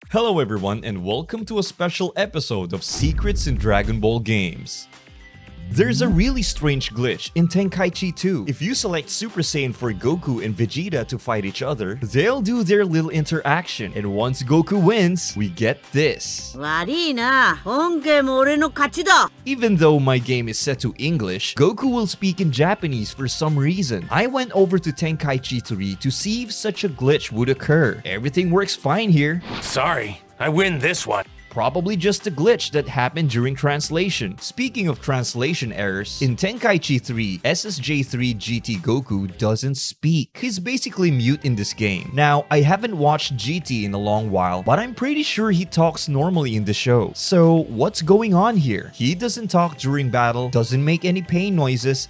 Hello everyone and welcome to a special episode of Secrets in Dragon Ball games. There's a really strange glitch in Tenkaichi 2. If you select Super Saiyan for Goku and Vegeta to fight each other, they'll do their little interaction, and once Goku wins, we get this. Even though my game is set to English, Goku will speak in Japanese for some reason. I went over to Tenkaichi 3 to see if such a glitch would occur. Everything works fine here. Sorry, I win this one. Probably just a glitch that happened during translation. Speaking of translation errors, in Tenkaichi 3, SSJ4 GT Goku doesn't speak. He's basically mute in this game. Now, I haven't watched GT in a long while, but I'm pretty sure he talks normally in the show. So, what's going on here? He doesn't talk during battle, doesn't make any pain noises,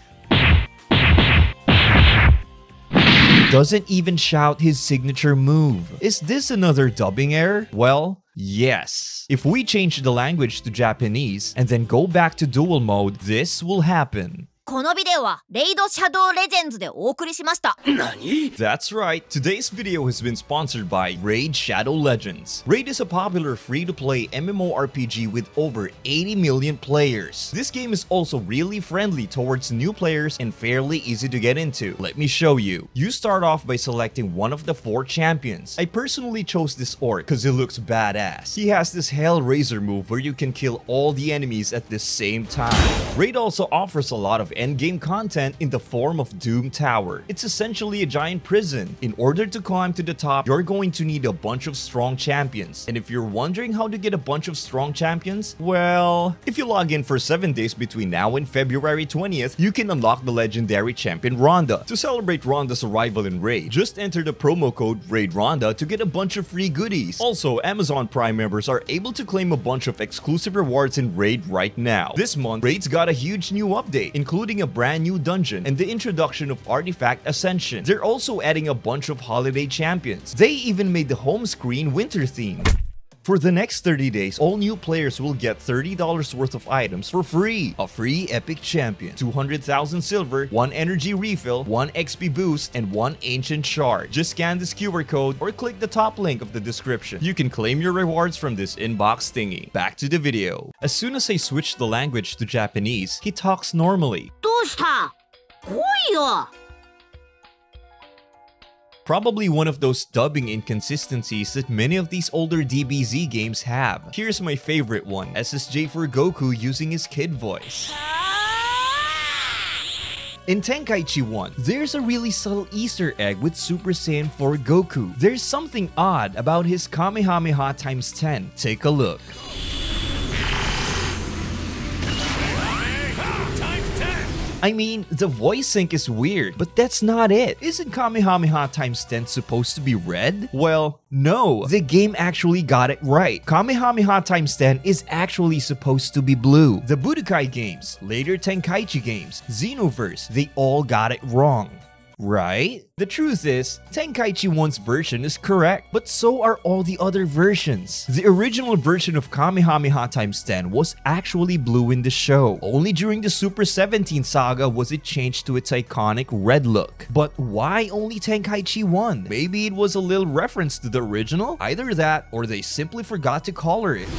doesn't even shout his signature move. Is this another dubbing error? Well, yes. If we change the language to Japanese and then go back to dual mode, this will happen. このビデオはレイドシャドウレジェンズでお送りしました。何? That's right. Today's video has been sponsored by Raid Shadow Legends. Raid is a popular free-to-play MMORPG with over 80 million players. This game is also really friendly towards new players and fairly easy to get into. Let me show you. You start off by selecting one of the 4 champions. I personally chose this orc because he looks badass. He has this Hellraiser move where you can kill all the enemies at the same time. Raid also offers a lot of endgame content in the form of Doom Tower. It's essentially a giant prison. In order to climb to the top, you're going to need a bunch of strong champions. And if you're wondering how to get a bunch of strong champions, well, if you log in for 7 days between now and February 20th, you can unlock the legendary champion Ronda. To celebrate Ronda's arrival in Raid, just enter the promo code RAIDRONDA to get a bunch of free goodies. Also, Amazon Prime members are able to claim a bunch of exclusive rewards in Raid right now. This month, Raid's got a huge new update, including a brand new dungeon and the introduction of Artifact Ascension. They're also adding a bunch of holiday champions. They even made the home screen winter themed. For the next 30 days, all new players will get $30 worth of items for free. A free epic champion, 200,000 silver, 1 energy refill, 1 XP boost, and 1 ancient shard. Just scan this QR code or click the top link of the description. You can claim your rewards from this inbox thingy. Back to the video. As soon as I switch the language to Japanese, he talks normally. どうした？来いよ。 Probably one of those dubbing inconsistencies that many of these older DBZ games have. Here's my favorite one, SSJ4 Goku using his kid voice. In Tenkaichi 1, there's a really subtle Easter egg with Super Saiyan 4 Goku. There's something odd about his Kamehameha times 10. Take a look. I mean, the voice sync is weird, but that's not it. Isn't Kamehameha times 10 supposed to be red? Well, no. The game actually got it right. Kamehameha times 10 is actually supposed to be blue. The Budokai games, later Tenkaichi games, Xenoverse, they all got it wrong. Right? The truth is, Tenkaichi 1's version is correct, but so are all the other versions. The original version of Kamehameha times 10 was actually blue in the show. Only during the Super 17 saga was it changed to its iconic red look. But why only Tenkaichi 1? Maybe it was a little reference to the original? Either that, or they simply forgot to color it.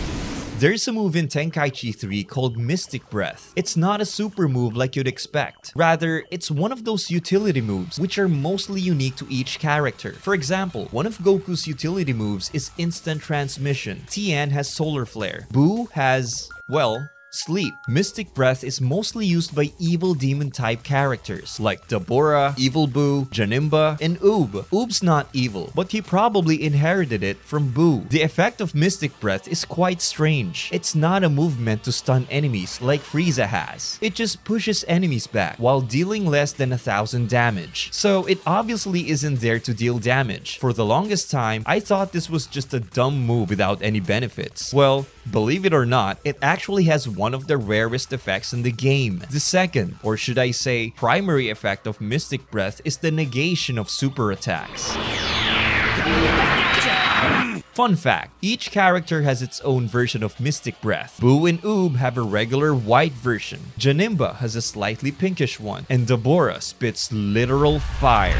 There's a move in Tenkaichi 3 called Mystic Breath. It's not a super move like you'd expect. Rather, it's one of those utility moves which are mostly unique to each character. For example, one of Goku's utility moves is Instant Transmission. Tien has Solar Flare. Buu has, well, Sleep. Mystic Breath is mostly used by evil demon type characters like Dabura, Evil Buu, Janemba, and Uub. Uub's not evil, but he probably inherited it from Buu. The effect of Mystic Breath is quite strange. It's not a move meant to stun enemies like Frieza has. It just pushes enemies back while dealing less than 1,000 damage. So it obviously isn't there to deal damage. For the longest time, I thought this was just a dumb move without any benefits. Well, believe it or not, it actually has one of the rarest effects in the game. The second, or should I say, primary effect of Mystic Breath is the negation of super attacks. Fun fact, each character has its own version of Mystic Breath. Buu and Uub have a regular white version. Janemba has a slightly pinkish one, and Dabura spits literal fire.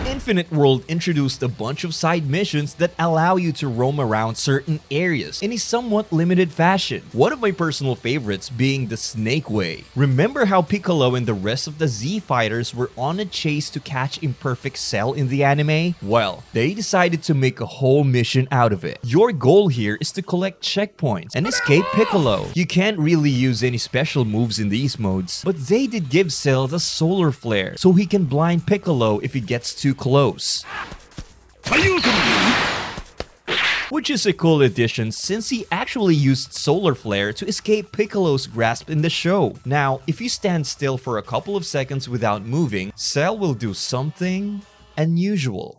In Infinite World introduced a bunch of side missions that allow you to roam around certain areas in a somewhat limited fashion. One of my personal favorites being the Snake Way. Remember how Piccolo and the rest of the Z fighters were on a chase to catch Imperfect Cell in the anime? Well, they decided to make a whole mission out of it. Your goal here is to collect checkpoints and escape Piccolo. You can't really use any special moves in these modes, but they did give Cell the solar flare so he can blind Piccolo if he gets too close. Which is a cool addition since he actually used solar flare to escape Piccolo's grasp in the show. Now, if you stand still for a couple of seconds without moving, Cell will do something unusual.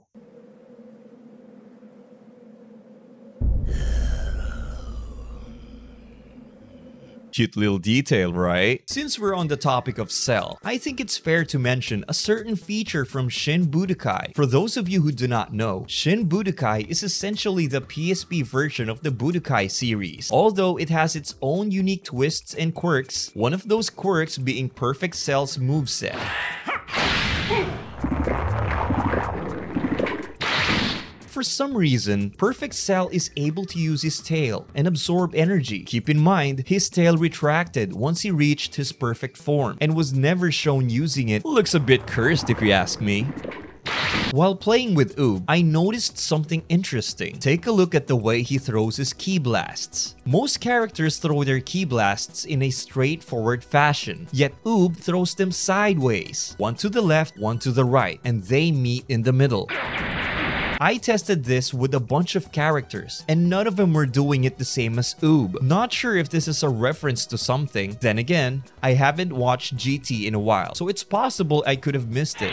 Cute little detail, right? Since we're on the topic of Cell, I think it's fair to mention a certain feature from Shin Budokai. For those of you who do not know, Shin Budokai is essentially the PSP version of the Budokai series, although it has its own unique twists and quirks, one of those quirks being Perfect Cell's moveset. For some reason, Perfect Cell is able to use his tail and absorb energy. Keep in mind, his tail retracted once he reached his perfect form and was never shown using it. Looks a bit cursed if you ask me. While playing with Uub, I noticed something interesting. Take a look at the way he throws his ki blasts. Most characters throw their ki blasts in a straightforward fashion, yet Uub throws them sideways. One to the left, one to the right, and they meet in the middle. I tested this with a bunch of characters, and none of them were doing it the same as Uub. Not sure if this is a reference to something. Then again, I haven't watched GT in a while, so it's possible I could have missed it.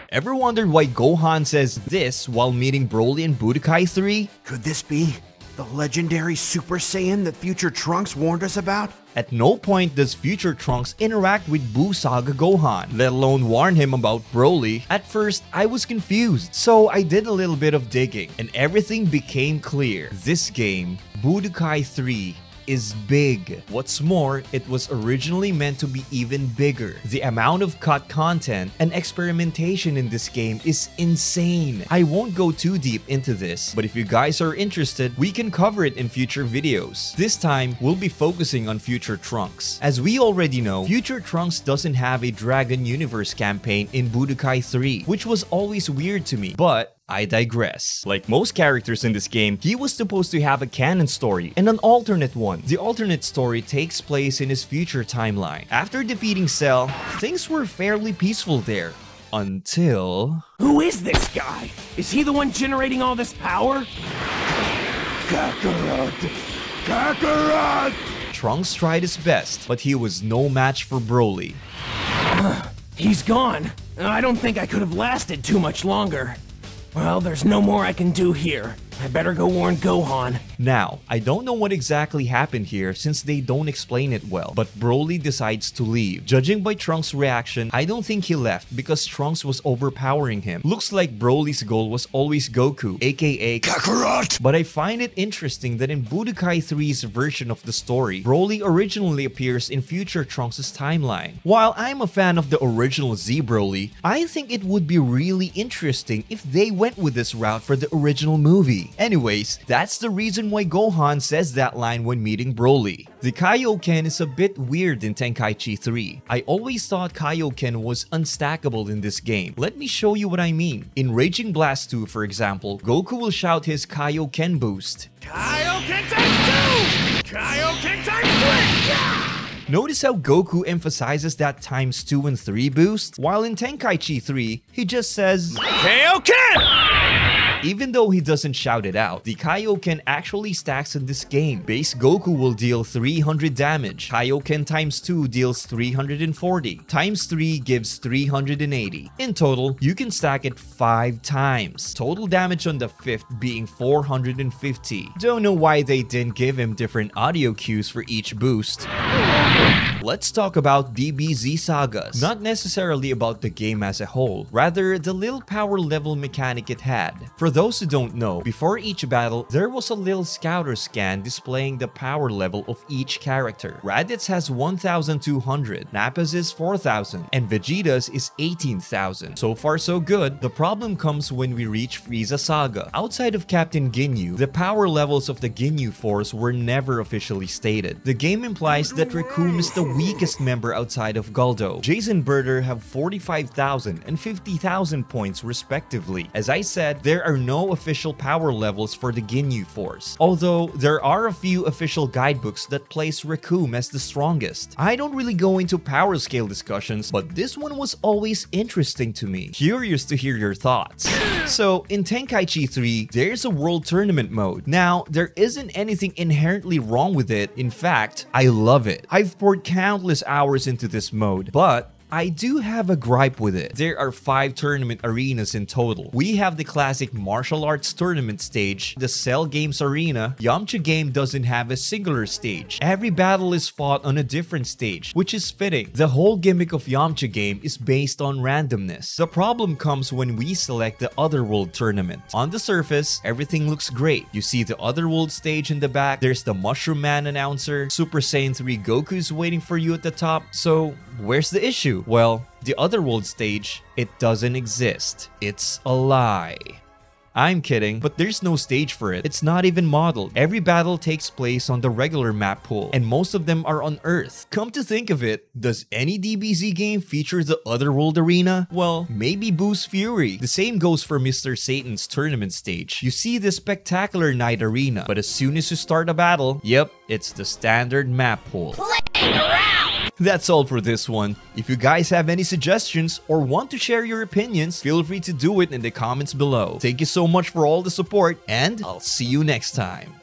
Ever wondered why Gohan says this while meeting Broly in Budokai 3? Could this be the legendary Super Saiyan that future Trunks warned us about? At no point does future Trunks interact with Buu Saga Gohan, let alone warn him about Broly. At first, I was confused, so I did a little bit of digging, and everything became clear. This game, Budokai 3, is big. What's more, it was originally meant to be even bigger. The amount of cut content and experimentation in this game is insane. I won't go too deep into this, but if you guys are interested, we can cover it in future videos. This time, we'll be focusing on Future Trunks. As we already know, Future Trunks doesn't have a Dragon Universe campaign in Budokai 3, which was always weird to me, but I digress. Like most characters in this game, he was supposed to have a canon story and an alternate one. The alternate story takes place in his future timeline. After defeating Cell, things were fairly peaceful there. Until... Who is this guy? Is he the one generating all this power? Kakarot! Kakarot! Trunks tried his best, but he was no match for Broly. He's gone. I don't think I could have lasted too much longer. Well, there's no more I can do here. I better go warn Gohan. Now, I don't know what exactly happened here since they don't explain it well, but Broly decides to leave. Judging by Trunks' reaction, I don't think he left because Trunks was overpowering him. Looks like Broly's goal was always Goku, aka Kakarot. But I find it interesting that in Budokai 3's version of the story, Broly originally appears in future Trunks' timeline. While I'm a fan of the original Z Broly, I think it would be really interesting if they went with this route for the original movie. Anyways, that's the reason why Gohan says that line when meeting Broly. The Kaioken is a bit weird in Tenkaichi 3. I always thought Kaioken was unstackable in this game. Let me show you what I mean. In Raging Blast 2, for example, Goku will shout his Kaioken boost. Kaioken times 2! Kaioken times 3! Yeah! Notice how Goku emphasizes that times 2 and 3 boost, while in Tenkaichi 3, he just says Kaioken! Even though he doesn't shout it out, the Kaioken actually stacks in this game. Base Goku will deal 300 damage, Kaioken times 2 deals 340, times 3 gives 380. In total, you can stack it 5 times. Total damage on the 5th being 450. Don't know why they didn't give him different audio cues for each boost. Let's talk about DBZ Sagas. Not necessarily about the game as a whole, rather the little power level mechanic it had. For For those who don't know, before each battle, there was a little scouter scan displaying the power level of each character. Raditz has 1,200, Nappa's is 4,000, and Vegeta's is 18,000. So far so good. The problem comes when we reach Frieza Saga. Outside of Captain Ginyu, the power levels of the Ginyu Force were never officially stated. The game implies that Recoome is the weakest member outside of Guldo. Jace and Birder have 45,000 and 50,000 points respectively. As I said, there are no official power levels for the Ginyu Force, although there are a few official guidebooks that place Recoome as the strongest. I don't really go into power scale discussions, but this one was always interesting to me. Curious to hear your thoughts. So, in Tenkaichi 3, there's a World Tournament mode. Now, there isn't anything inherently wrong with it. In fact, I love it. I've poured countless hours into this mode, but I do have a gripe with it. There are 5 tournament arenas in total. We have the classic martial arts tournament stage, the Cell Games arena. Yamcha game doesn't have a singular stage. Every battle is fought on a different stage, which is fitting. The whole gimmick of Yamcha game is based on randomness. The problem comes when we select the Otherworld Tournament. On the surface, everything looks great. You see the Otherworld stage in the back, there's the Mushroom Man announcer, Super Saiyan 3 Goku is waiting for you at the top. So, where's the issue? Well, the Otherworld stage, it doesn't exist. It's a lie. I'm kidding, but there's no stage for it. It's not even modeled. Every battle takes place on the regular map pool, and most of them are on Earth. Come to think of it, does any DBZ game feature the Otherworld arena? Well, maybe Boo's Fury. The same goes for Mr. Satan's tournament stage. You see the Spectacular Night arena, but as soon as you start a battle, yep, it's the standard map pool. That's all for this one. If you guys have any suggestions or want to share your opinions, feel free to do it in the comments below. Thank you so much for all the support, and I'll see you next time.